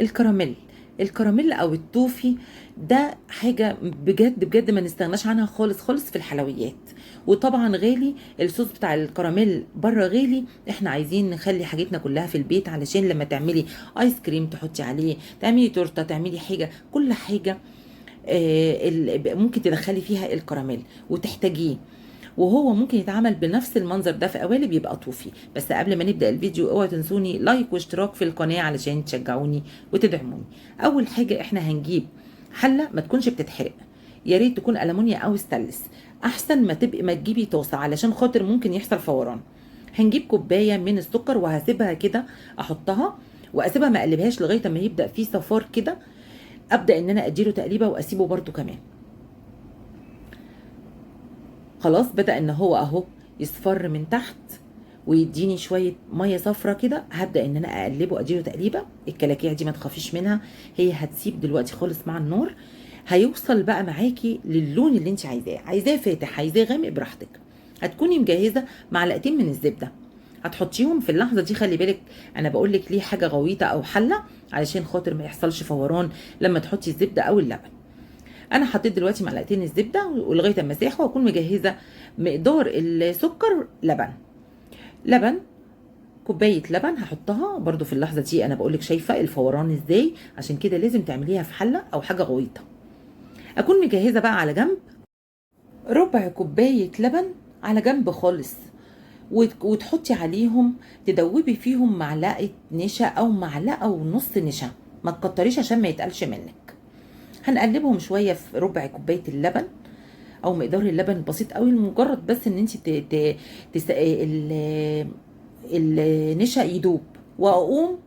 الكراميل. الكراميل او التوفي ده حاجة بجد بجد ما نستغناش عنها خالص خالص في الحلويات. وطبعا غالي الصوص بتاع الكراميل بره غالي، احنا عايزين نخلي حاجتنا كلها في البيت علشان لما تعملي ايس كريم تحطي عليه، تعملي تورته، تعملي حاجة، كل حاجة ممكن تدخلي فيها الكراميل وتحتاجيه. وهو ممكن يتعمل بنفس المنظر ده في قوالب يبقى طوفي. بس قبل ما نبدا الفيديو اوعوا تنسوني لايك واشتراك في القناه علشان تشجعوني وتدعموني. اول حاجه احنا هنجيب حله ما تكونش بتتحرق، يا ريت تكون المونيا او ستانلس، احسن ما تبقي ما تجيبي طاسه علشان خاطر ممكن يحصل فوران. هنجيب كوبايه من السكر وهسيبها كده، احطها واسيبها ما اقلبهاش لغايه ما يبدا فيه صفار كده، ابدا ان انا اديله تقليبه واسيبه برده كمان. خلاص بدأ ان هو اهو يصفر من تحت ويديني شويه ميه صفرة كده، هبدا ان انا اقلبه اديله تقليبه. الكلاكيع دي ما تخافيش منها، هي هتسيب دلوقتي خالص مع النار. هيوصل بقى معاكي للون اللي انت عايزاه، عايزاه فاتح عايزاه غامق براحتك. هتكوني مجهزه معلقتين من الزبده، هتحطيهم في اللحظه دي. خلي بالك انا بقول لك ليه حاجه غويطه او حله، علشان خاطر ما يحصلش فوران لما تحطي الزبده او اللبن. انا حطيت دلوقتي معلقتين الزبده ولغايه اما اسيحوا واكون مجهزه مقدار السكر. لبن كوبايه لبن هحطها برده في اللحظه دي. انا بقول لك شايفه الفوران ازاي، عشان كده لازم تعمليها في حله او حاجه غويطه. اكون مجهزه بقى على جنب ربع كوبايه لبن على جنب خالص، وتحطي عليهم تدوبي فيهم معلقه نشا او معلقه ونص نشا، ما تكتريش عشان ما يتقلش منك. هنقلبهم شويه في ربع كوبايه اللبن او مقدار اللبن البسيط قوي، لمجرد بس ان انت النشا يدوب، واقوم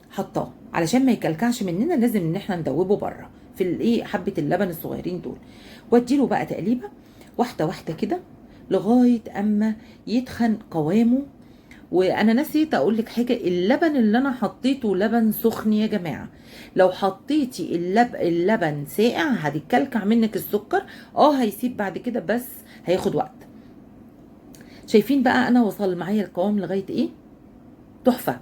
حطاه علشان ما يكلكعش مننا. لازم ان احنا ندوبه بره في الايه حبه اللبن الصغيرين دول، واديله بقى تقليبه واحده واحده كده لغايه اما يتخن قوامه. وانا نسيت اقول لك حاجه، اللبن اللي انا حطيته لبن سخن يا جماعه. لو حطيتي اللبن ساقع هتتكلكع منك السكر، هيسيب بعد كده بس هياخد وقت. شايفين بقى انا وصل معايا القوام لغايه ايه؟ تحفه.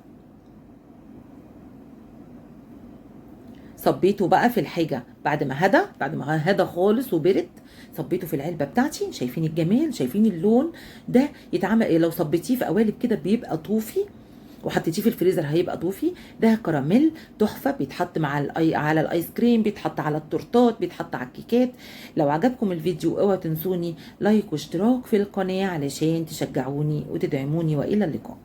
صبيته بقى في الحاجه بعد ما هدى خالص وبرد، صبيته في العلبه بتاعتي. شايفين الجمال؟ شايفين اللون ده؟ يتعمل لو صبيتيه في قوالب كده بيبقى طوفي، وحطيتيه في الفريزر هيبقى طوفي. ده كراميل تحفه، بيتحط على الايس كريم، بيتحط على التورتات، بيتحط على الكيكات. لو عجبكم الفيديو اوعوا تنسوني لايك واشتراك في القناه علشان تشجعوني وتدعموني، والى اللقاء.